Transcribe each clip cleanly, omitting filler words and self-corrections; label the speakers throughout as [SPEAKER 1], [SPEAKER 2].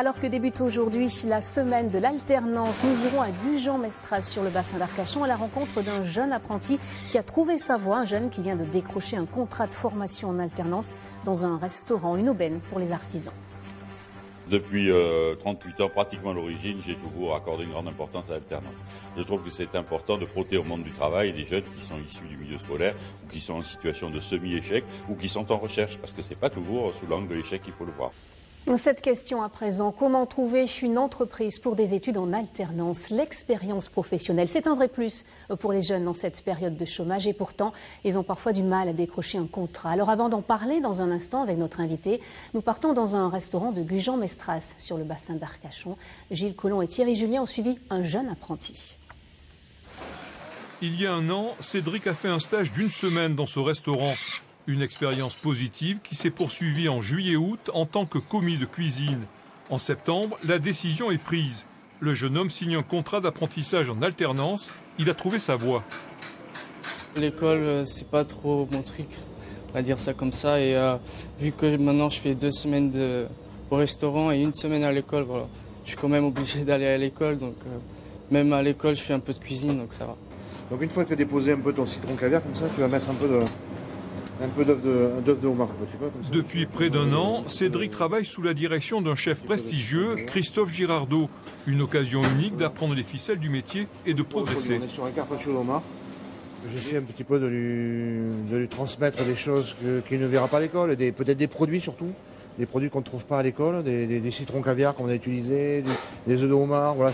[SPEAKER 1] Alors que débute aujourd'hui la semaine de l'alternance, nous irons à Gujan-Mestras sur le bassin d'Arcachon à la rencontre d'un jeune apprenti qui a trouvé sa voie, un jeune qui vient de décrocher un contrat de formation en alternance dans un restaurant, une aubaine pour les artisans.
[SPEAKER 2] Depuis 38 ans, pratiquement à l'origine, j'ai toujours accordé une grande importance à l'alternance. Je trouve que c'est important de frotter au monde du travail des jeunes qui sont issus du milieu scolaire ou qui sont en situation de semi-échec ou qui sont en recherche, parce que c'est pas toujours sous l'angle de l'échec qu'il faut le voir.
[SPEAKER 1] Cette question à présent, comment trouver une entreprise pour des études en alternance? L'expérience professionnelle, c'est un vrai plus pour les jeunes dans cette période de chômage et pourtant, ils ont parfois du mal à décrocher un contrat. Alors avant d'en parler dans un instant avec notre invité, nous partons dans un restaurant de Gujan-Mestras sur le bassin d'Arcachon. Gilles Collomb et Thierry Julien ont suivi un jeune apprenti.
[SPEAKER 3] Il y a un an, Cédric a fait un stage d'une semaine dans ce restaurant. Une expérience positive qui s'est poursuivie en juillet-août en tant que commis de cuisine. En septembre, la décision est prise. Le jeune homme signe un contrat d'apprentissage en alternance. Il a trouvé sa voie.
[SPEAKER 4] L'école, c'est pas trop mon truc, on va dire ça comme ça. Et vu que maintenant je fais 2 semaines au restaurant et 1 semaine à l'école, voilà, je suis quand même obligé d'aller à l'école. Donc même à l'école, je fais un peu de cuisine, donc ça va.
[SPEAKER 5] Donc une fois que tu as déposé un peu ton citron caviar, comme ça, tu vas mettre un peu d'œuf de homard.
[SPEAKER 3] Depuis près d'1 an, Cédric travaille sous la direction d'un chef prestigieux, Christophe Girardot. Une occasion unique d'apprendre les ficelles du métier et de progresser.
[SPEAKER 5] On est sur un carpaccio d'homard. J'essaie un petit peu de lui transmettre des choses qu'il ne verra pas à l'école, peut-être des produits surtout, des produits qu'on ne trouve pas à l'école, des citrons caviar qu'on a utilisés, des œufs de homard. Voilà,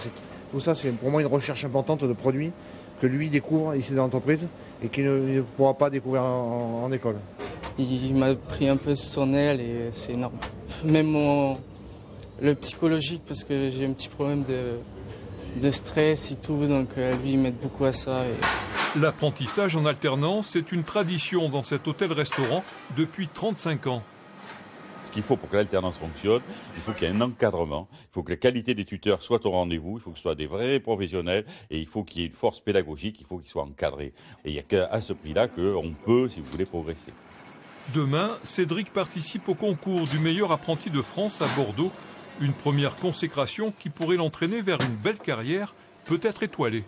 [SPEAKER 5] tout ça, c'est pour moi une recherche importante de produits que lui découvre ici dans l'entreprise et qu'il ne pourra pas découvrir en école.
[SPEAKER 4] Il m'a pris un peu sur son aile et c'est énorme. Même le psychologique, parce que j'ai un petit problème de stress et tout, donc lui il m'aide beaucoup à ça.
[SPEAKER 3] L'apprentissage en alternance, c'est une tradition dans cet hôtel-restaurant depuis 35 ans.
[SPEAKER 2] Ce qu'il faut pour que l'alternance fonctionne, il faut qu'il y ait un encadrement, il faut que la qualité des tuteurs soit au rendez-vous, il faut que ce soit des vrais professionnels et il faut qu'il y ait une force pédagogique, il faut qu'ils soient encadrés. Et il n'y a qu'à ce prix-là qu'on peut, si vous voulez, progresser.
[SPEAKER 3] Demain, Cédric participe au concours du meilleur apprenti de France à Bordeaux. Une première consécration qui pourrait l'entraîner vers une belle carrière, peut-être étoilée.